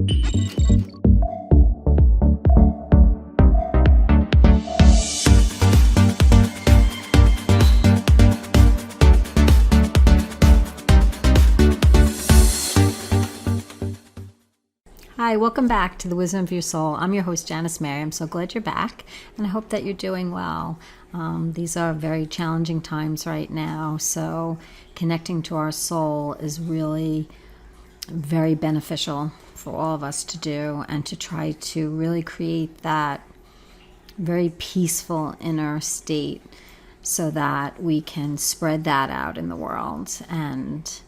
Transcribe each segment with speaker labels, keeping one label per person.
Speaker 1: Hi, welcome back to the Wisdom of Your Soul. I'm your host, Janice Mary. I'm so glad you're back, and I hope that you're doing well. These are very challenging times right now, so connecting to our soul is really very beneficial for all of us to do, and to try to really create that very peaceful inner state so that we can spread that out in the world and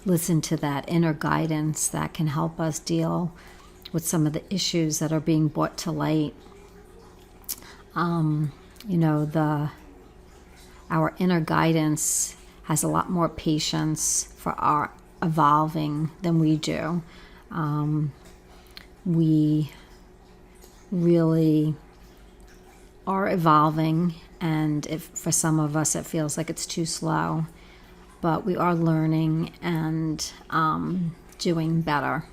Speaker 1: listen to that inner guidance that can help us deal with some of the issues that are being brought to light. Our inner guidance has a lot more patience for our evolving than we do. We really are evolving, and if for some of us it feels like it's too slow, but we are learning and doing better.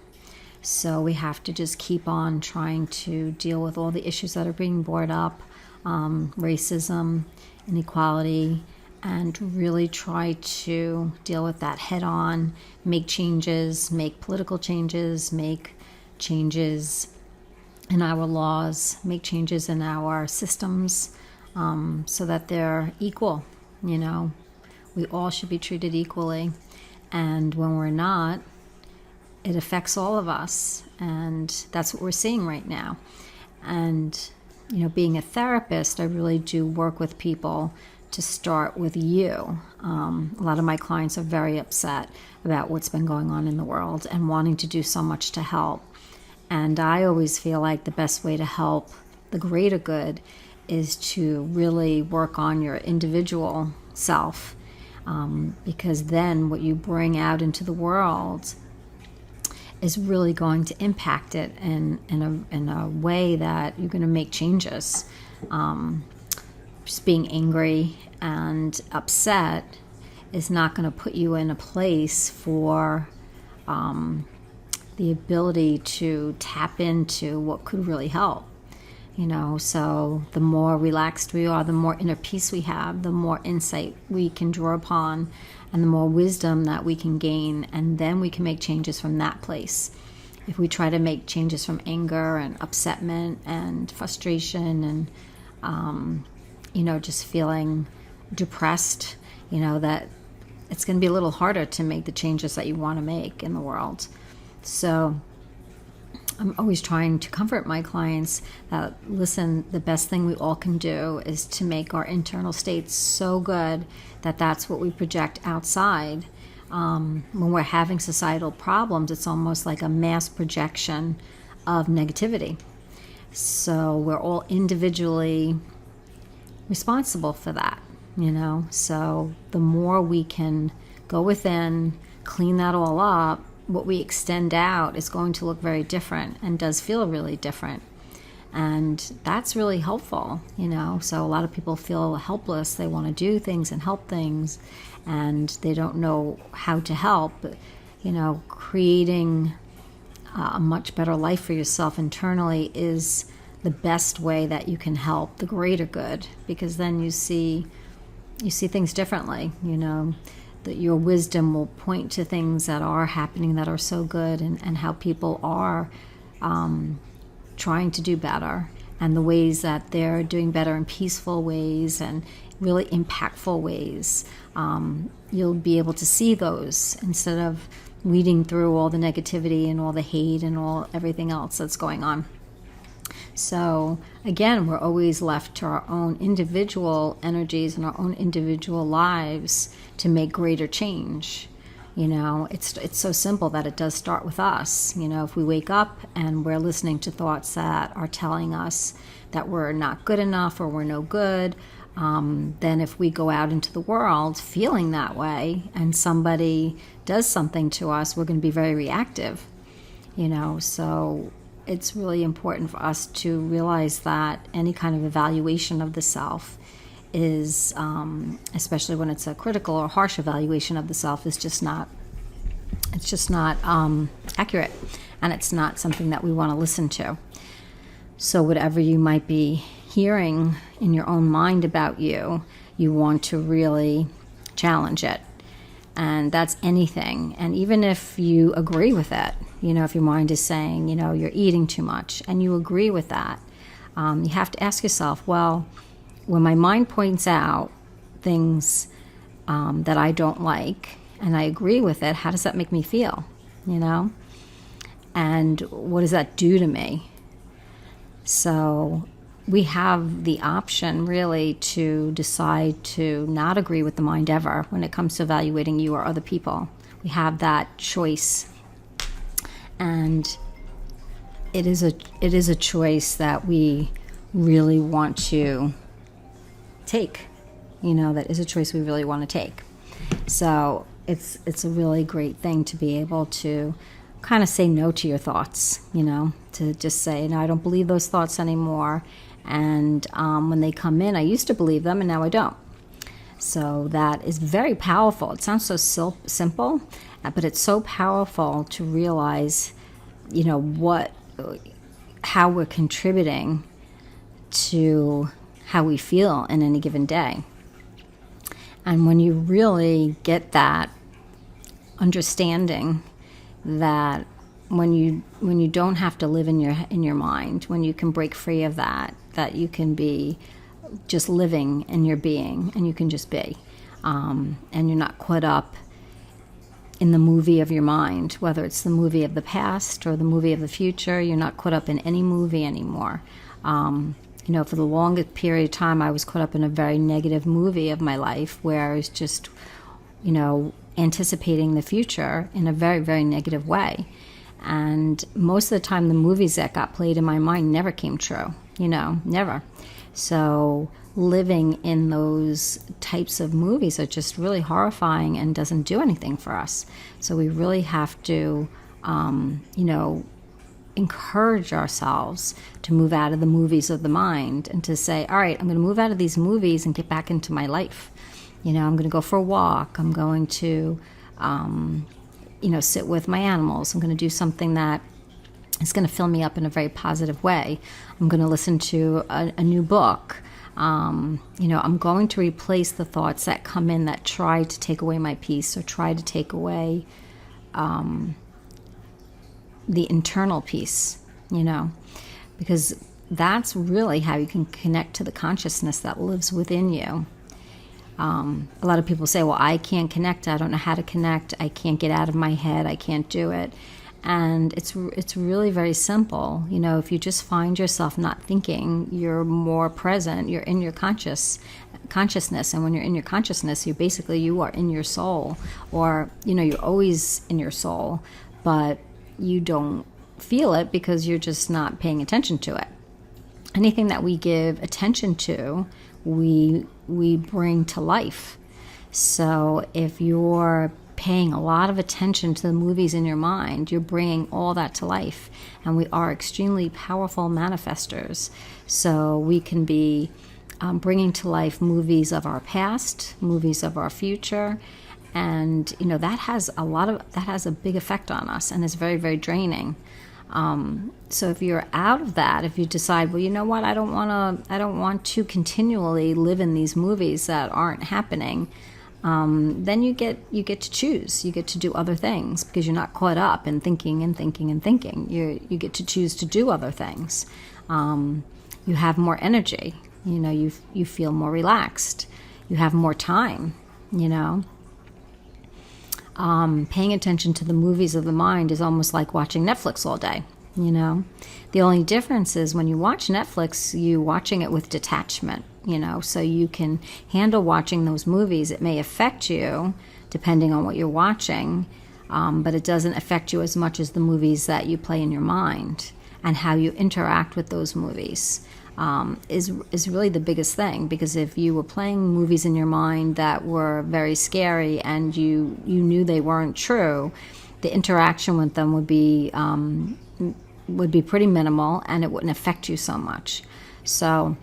Speaker 1: So we have to just keep on trying to deal with all the issues that are being brought up, racism, inequality, and really try to deal with that head on, make changes, make political changes, make changes in our laws, make changes in our systems, so that they're equal, We all should be treated equally, and when we're not, it affects all of us, and that's what we're seeing right now. And, being a therapist, I really do work with people to start with you. A lot of my clients are very upset about what's been going on in the world and wanting to do so much to help. And I always feel like the best way to help the greater good is to really work on your individual self. Because then what you bring out into the world is really going to impact it in a way that you're going to make changes. Just being angry and upset is not going to put you in a place for the ability to tap into what could really help. So the more relaxed we are, the more inner peace we have, the more insight we can draw upon, and the more wisdom that we can gain, and then we can make changes from that place. If we try to make changes from anger and upsetment and frustration and, just feeling depressed, that it's going to be a little harder to make the changes that you want to make in the world. So I'm always trying to comfort my clients that, listen, the best thing we all can do is to make our internal states so good that that's what we project outside. When we're having societal problems, it's almost like a mass projection of negativity. So we're all individually responsible for that, So the more we can go within, clean that all up, what we extend out is going to look very different and does feel really different. And that's really helpful, So a lot of people feel helpless. They want to do things and help things, and they don't know how to help. Creating a much better life for yourself internally is the best way that you can help the greater good, because then you see things differently, that your wisdom will point to things that are happening that are so good, and how people are trying to do better, and the ways that they're doing better in peaceful ways and really impactful ways. You'll be able to see those instead of weeding through all the negativity and all the hate and everything else that's going on. So again, we're always left to our own individual energies and our own individual lives to make greater change. It's so simple that it does start with us. If we wake up and we're listening to thoughts that are telling us that we're not good enough or we're no good, then if we go out into the world feeling that way and somebody does something to us, we're going to be very reactive. So it's really important for us to realize that any kind of evaluation of the self is, especially when it's a critical or harsh evaluation of the self, is just not accurate, and it's not something that we want to listen to. So whatever you might be hearing in your own mind about you, you want to really challenge it. And that's anything. And even if you agree with it, if your mind is saying, you're eating too much, and you agree with that, you have to ask yourself, well, when my mind points out things that I don't like, and I agree with it, how does that make me feel? And what does that do to me? So we have the option really to decide to not agree with the mind ever when it comes to evaluating you or other people. We have that choice. And it is a choice that we really want to take. That is a choice we really want to take. So it's a really great thing to be able to kind of say no to your thoughts, to just say, no, I don't believe those thoughts anymore. And when they come in, I used to believe them and now I don't. So that is very powerful. It sounds so simple, but it's so powerful to realize, how we're contributing to how we feel in any given day. And when you really get that understanding that when you don't have to live in your mind, when you can break free of that you can be just living in your being, and you can just be, and you're not caught up in the movie of your mind, whether it's the movie of the past or the movie of the future. You're not caught up in any movie anymore. For the longest period of time, I was caught up in a very negative movie of my life where I was just, anticipating the future in a very, very negative way. And most of the time, the movies that got played in my mind never came true, never. So living in those types of movies are just really horrifying and doesn't do anything for us. So we really have to, encourage ourselves to move out of the movies of the mind and to say, all right, I'm going to move out of these movies and get back into my life. I'm going to go for a walk. I'm going to, sit with my animals. I'm going to do something that is going to fill me up in a very positive way. I'm going to listen to a new book. I'm going to replace the thoughts that come in that try to take away my peace or try to take away the internal peace, because that's really how you can connect to the consciousness that lives within you. A lot of people say, well, I can't connect. I don't know how to connect. I can't get out of my head. I can't do it. And it's really very simple. If you just find yourself not thinking, you're more present. You're in your consciousness. And when you're in your consciousness, you are in your soul, or, you're always in your soul, but you don't feel it because you're just not paying attention to it. Anything that we give attention to, we bring to life. So if you're paying a lot of attention to the movies in your mind, you're bringing all that to life. And we are extremely powerful manifestors. So we can be bringing to life movies of our past, movies of our future. And, that has a big effect on us, and it's very, very draining. So if you're out of that, if you decide, well, you know what, I don't want to continually live in these movies that aren't happening, then you get to choose. You get to do other things because you're not caught up in thinking and thinking and thinking. You get to choose to do other things. You have more energy. You feel more relaxed. You have more time. Paying attention to the movies of the mind is almost like watching Netflix all day. The only difference is when you watch Netflix, you're watching it with detachment, so you can handle watching those movies. It may affect you depending on what you're watching, but it doesn't affect you as much as the movies that you play in your mind, and how you interact with those movies is really the biggest thing. Because if you were playing movies in your mind that were very scary and you knew they weren't true, the interaction with them would be pretty minimal, and it wouldn't affect you so much. So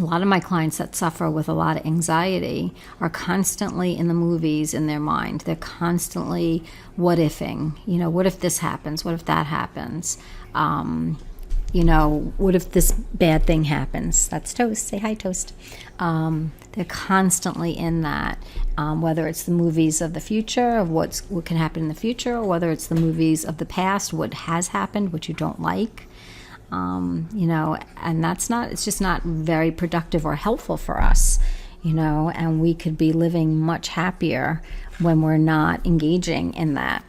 Speaker 1: a lot of my clients that suffer with a lot of anxiety are constantly in the movies in their mind. They're constantly what ifing. What if this happens? What if that happens? What if this bad thing happens? That's Toast. Say hi, Toast. They're constantly in that, whether it's the movies of the future, of what can happen in the future, or whether it's the movies of the past, what has happened, what you don't like. And it's just not very productive or helpful for us, and we could be living much happier when we're not engaging in that.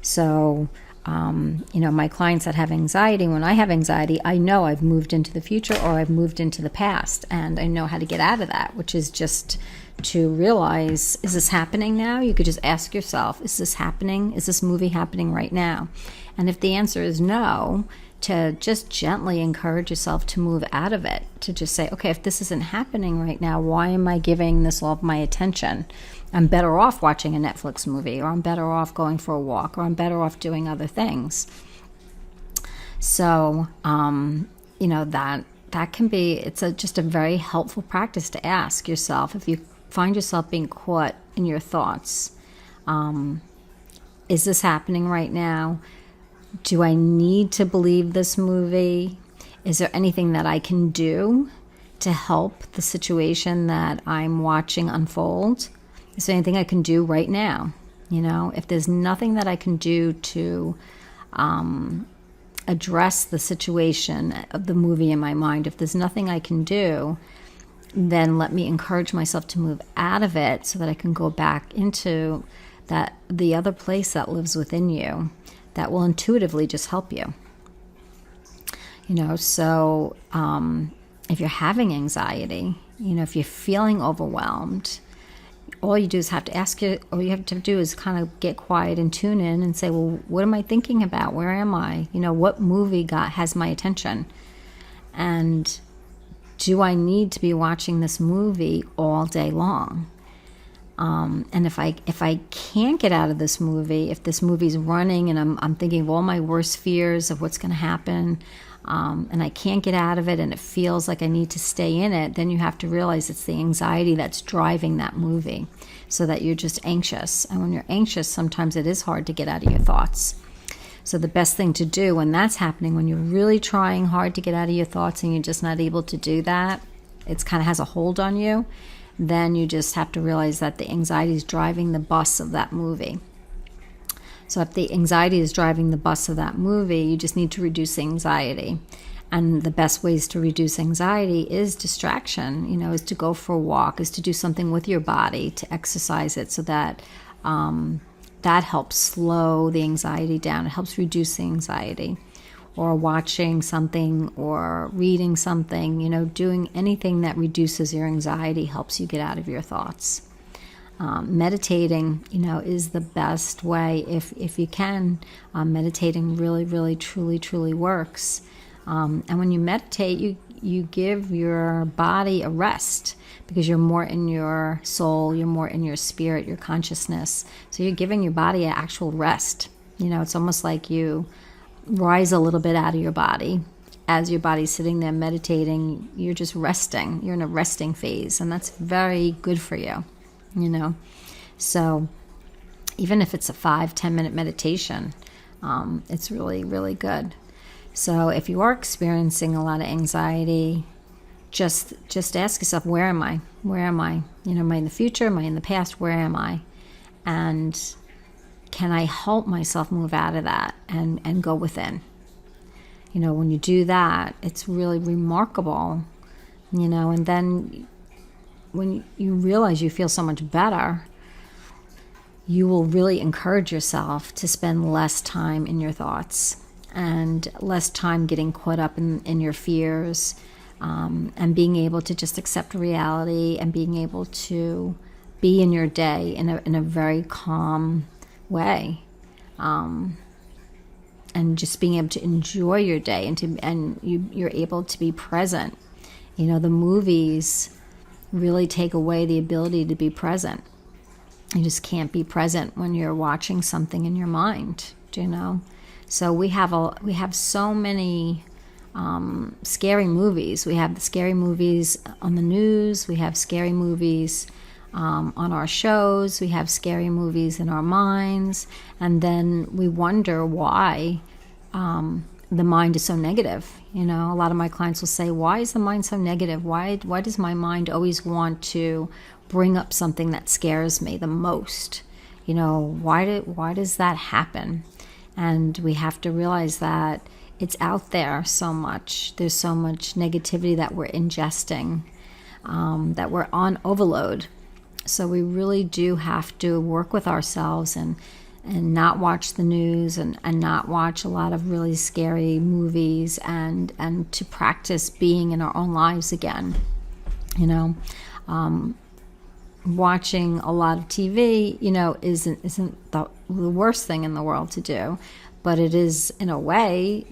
Speaker 1: So, my clients that have anxiety, when I have anxiety, I know I've moved into the future or I've moved into the past, and I know how to get out of that, which is just to realize, is this happening now? You could just ask yourself, is this happening? Is this movie happening right now? And if the answer is no, to just gently encourage yourself to move out of it, to just say, okay, if this isn't happening right now, why am I giving this all of my attention? I'm better off watching a Netflix movie, or I'm better off going for a walk, or I'm better off doing other things. So, that can be, it's just a very helpful practice to ask yourself if you find yourself being caught in your thoughts. Is this happening right now? Do I need to believe this movie? Is there anything that I can do to help the situation that I'm watching unfold? Is there anything I can do right now? If there's nothing that I can do to address the situation of the movie in my mind, if there's nothing I can do, then let me encourage myself to move out of it so that I can go back into the other place that lives within you that will intuitively just help you. So if you're having anxiety, if you're feeling overwhelmed, all you have to do is kind of get quiet and tune in and say, well, what am I thinking about? Where am I? What movie has my attention? And do I need to be watching this movie all day long? And if I can't get out of this movie, if this movie's running and I'm thinking of all my worst fears of what's going to happen, and I can't get out of it and it feels like I need to stay in it, then you have to realize it's the anxiety that's driving that movie, so that you're just anxious. And when you're anxious, sometimes it is hard to get out of your thoughts. So the best thing to do when that's happening, when you're really trying hard to get out of your thoughts and you're just not able to do that, it kind of has a hold on you, then you just have to realize that the anxiety is driving the bus of that movie. So if the anxiety is driving the bus of that movie, you just need to reduce the anxiety. And the best ways to reduce anxiety is distraction, is to go for a walk, is to do something with your body, to exercise it, so that that helps slow the anxiety down. It helps reduce the anxiety. Or watching something or reading something, doing anything that reduces your anxiety helps you get out of your thoughts. Meditating, is the best way if you can. Meditating really, really, truly, truly works. And when you meditate, you give your body a rest, because you're more in your soul, you're more in your spirit, your consciousness. So you're giving your body an actual rest. It's almost like you rise a little bit out of your body. As your body's sitting there meditating, you're just resting. You're in a resting phase, and that's very good for you, So even if it's a 5-10 minute meditation, it's really, really good. So if you are experiencing a lot of anxiety, just ask yourself, where am I? Where am I? Am I in the future? Am I in the past? Where am I? And can I help myself move out of that and go within? When you do that, it's really remarkable, and then when you realize you feel so much better, you will really encourage yourself to spend less time in your thoughts and less time getting caught up in your fears, and being able to just accept reality and being able to be in your day in a very calm way, and just being able to enjoy your day and you're able to be present. The movies really take away the ability to be present. You just can't be present when you're watching something in your mind, So we have so many scary movies. We have the scary movies on the news. We have scary movies on our shows. We have scary movies in our minds. And then we wonder why the mind is so negative. A lot of my clients will say, why is the mind so negative? Why does my mind always want to bring up something that scares me the most? Why does that happen? And we have to realize that it's out there so much. There's so much negativity that we're ingesting, that we're on overload. So we really do have to work with ourselves and not watch the news and not watch a lot of really scary movies and to practice being in our own lives again. Watching a lot of TV, isn't the worst thing in the world to do, but it is in a way,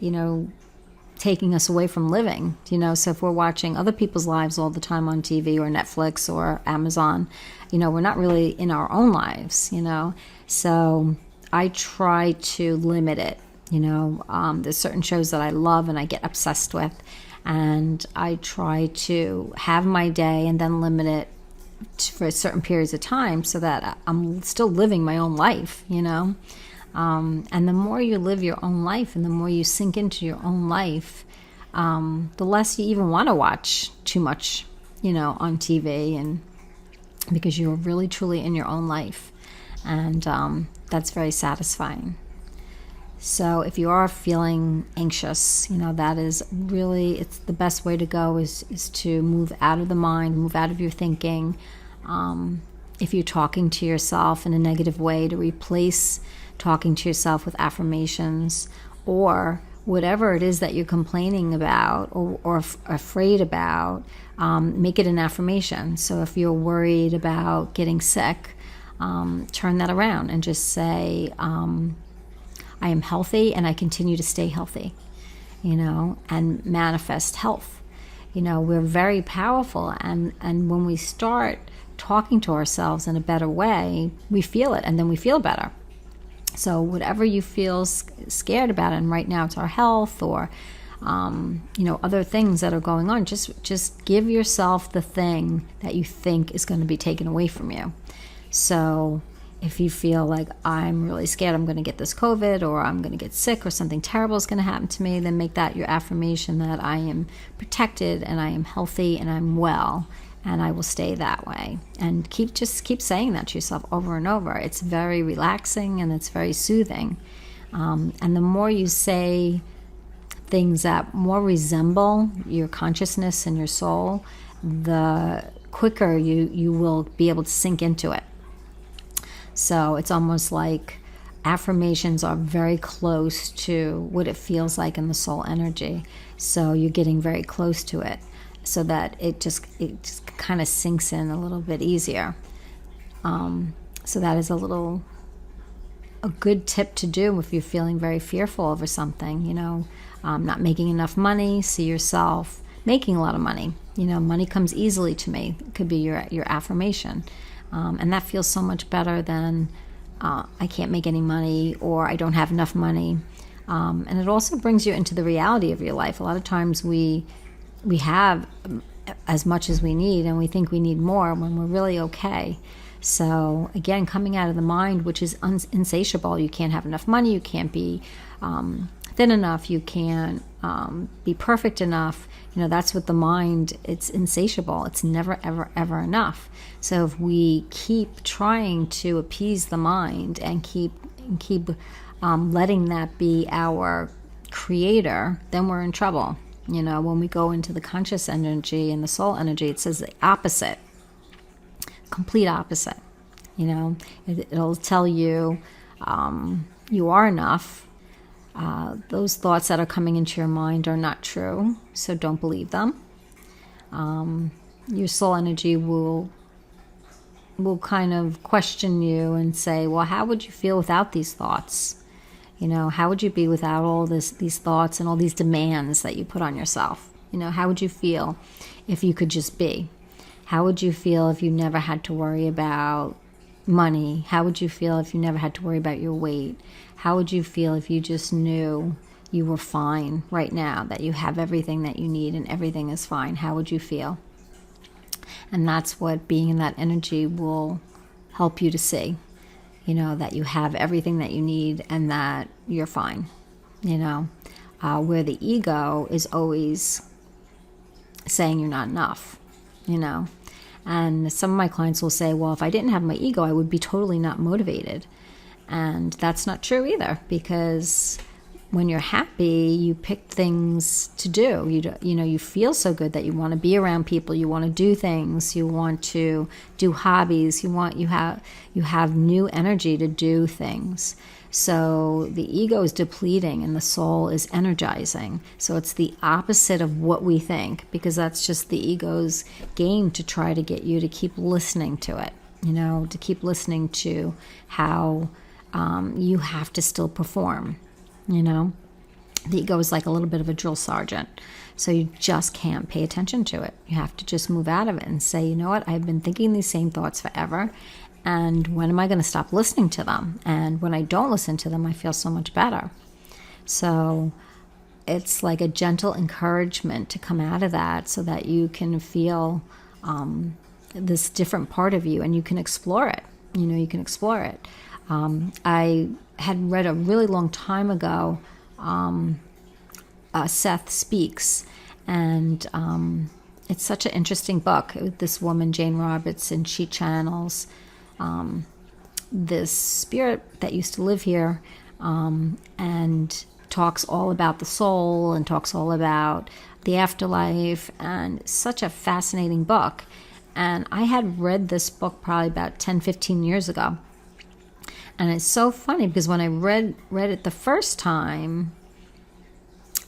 Speaker 1: taking us away from living, so if we're watching other people's lives all the time on TV or Netflix or Amazon, we're not really in our own lives, so I try to limit it. There's certain shows that I love and I get obsessed with, and I try to have my day and then limit it for certain periods of time so that I'm still living my own life, and the more you live your own life and the more you sink into your own life, the less you even want to watch too much, on TV, and because you're really truly in your own life, and that's very satisfying. So if you are feeling anxious, that is really, it's the best way to go is to move out of the mind, move out of your thinking. If you're talking to yourself in a negative way, to replace talking to yourself with affirmations, or whatever it is that you're complaining about or afraid about, make it an affirmation. So if you're worried about getting sick, turn that around and just say, I am healthy and I continue to stay healthy, and manifest health. We're very powerful, and when we start talking to ourselves in a better way, we feel it, and then we feel better. So whatever you feel scared about, and right now it's our health or other things that are going on, just give yourself the thing that you think is going to be taken away from you. So if you feel like, I'm really scared I'm going to get this COVID, or I'm going to get sick, or something terrible is going to happen to me, then make that your affirmation, that I am protected and I am healthy and I'm well, and I will stay that way. And keep saying that to yourself over and over. It's very relaxing and it's very soothing. And the more you say things that more resemble your consciousness and your soul, the quicker you will be able to sink into it. So it's almost like affirmations are very close to what it feels like in the soul energy. So you're getting very close to it, so that it just kind of sinks in a little bit easier. So that is a good tip to do if you're feeling very fearful over something. Not making enough money. See yourself making a lot of money. Money comes easily to me. It could be your affirmation. And that feels so much better than I can't make any money, or I don't have enough money. And it also brings you into the reality of your life. A lot of times we have as much as we need, and we think we need more when we're really okay. So again, coming out of the mind, which is insatiable. You can't have enough money. You can't be thin enough. You can't be perfect enough. That's what the mind, it's insatiable. It's never, ever, ever enough. So if we keep trying to appease the mind and keep letting that be our creator, then we're in trouble. When we go into the conscious energy and the soul energy, it says the opposite, complete opposite. It'll tell you you are enough. Those thoughts that are coming into your mind are not true, so don't believe them. Your soul energy will kind of question you and say, well, how would you feel without these thoughts? How would you be without all these thoughts and all these demands that you put on yourself? How would you feel if you could just be? How would you feel if you never had to worry about money? How would you feel if you never had to worry about your weight? How would you feel if you just knew you were fine right now, that you have everything that you need and everything is fine, how would you feel? And that's what being in that energy will help you to see, that you have everything that you need and that you're fine, where the ego is always saying you're not enough, And some of my clients will say, well, if I didn't have my ego, I would be totally not motivated. And that's not true either, because when you're happy, you pick things to do. You feel so good that you want to be around people, you want to do things, you want to do hobbies, you have new energy to do things. So the ego is depleting and the soul is energizing. So it's the opposite of what we think, because that's just the ego's game to try to get you to keep listening to it, to keep listening to how you have to still perform, The ego is like a little bit of a drill sergeant. So you just can't pay attention to it. You have to just move out of it and say, you know what, I've been thinking these same thoughts forever. And when am I going to stop listening to them? And when I don't listen to them, I feel so much better. So it's like a gentle encouragement to come out of that so that you can feel this different part of you and you can explore it. You can explore it. I had read a really long time ago, Seth Speaks, and it's such an interesting book. This woman, Jane Roberts, and she channels this spirit that used to live here, and talks all about the soul and talks all about the afterlife, and such a fascinating book. And I had read this book probably about 10, 15 years ago. And it's so funny because when I read it the first time,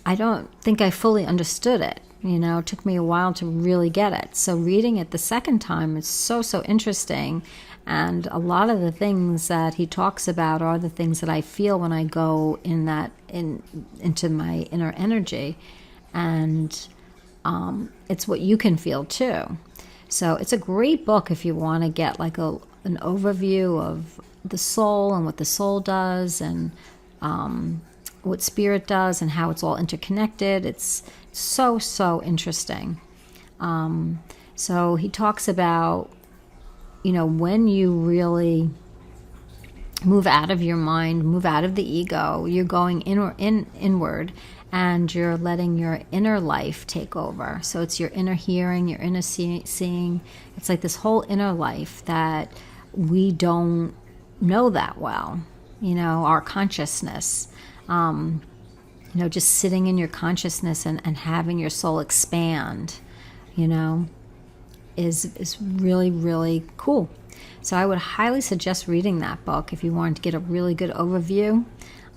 Speaker 1: I don't think I fully understood it. It took me a while to really get it. So reading it the second time is so, so interesting. And a lot of the things that he talks about are the things that I feel when I go into my inner energy. And it's what you can feel too. So it's a great book if you want to get like an overview of the soul and what the soul does and what spirit does and how it's all interconnected. It's so, so interesting. So he talks about, when you really move out of your mind, move out of the ego, you're going inward and you're letting your inner life take over. So it's your inner hearing, your inner seeing. It's like this whole inner life that we don't know that well, our consciousness, just sitting in your consciousness and having your soul expand, is really, really cool. So I would highly suggest reading that book if you want to get a really good overview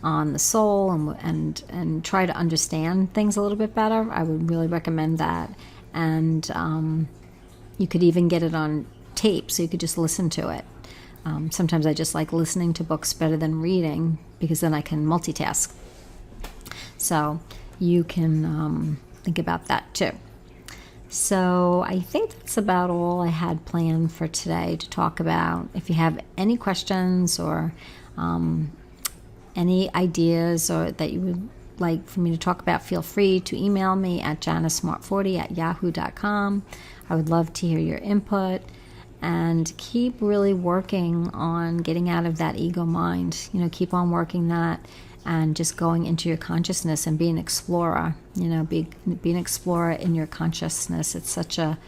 Speaker 1: on the soul and try to understand things a little bit better. I would really recommend that. And you could even get it on tape so you could just listen to it. Sometimes I just like listening to books better than reading because then I can multitask. So you can think about that too. So I think that's about all I had planned for today to talk about. If you have any questions or any ideas or that you would like for me to talk about, feel free to email me at janicesmart40@yahoo.com. I would love to hear your input. And keep really working on getting out of that ego mind. Keep on working that and just going into your consciousness and be an explorer. Be an explorer in your consciousness. It's such a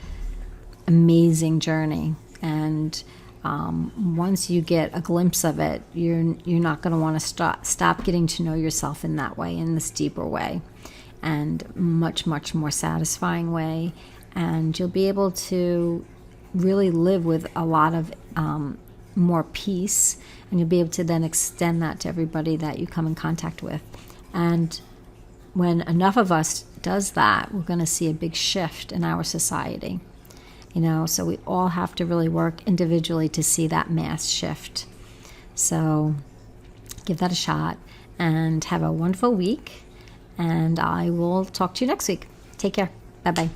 Speaker 1: amazing journey. And once you get a glimpse of it, you're not going to want to stop getting to know yourself in that way, in this deeper way, and much, much more satisfying way. And you'll be able to really live with a lot of more peace, and you'll be able to then extend that to everybody that you come in contact with. And when enough of us does that, we're going to see a big shift in our society. So we all have to really work individually to see that mass shift. So give that a shot and have a wonderful week, and I will talk to you next week. Take care. Bye-bye.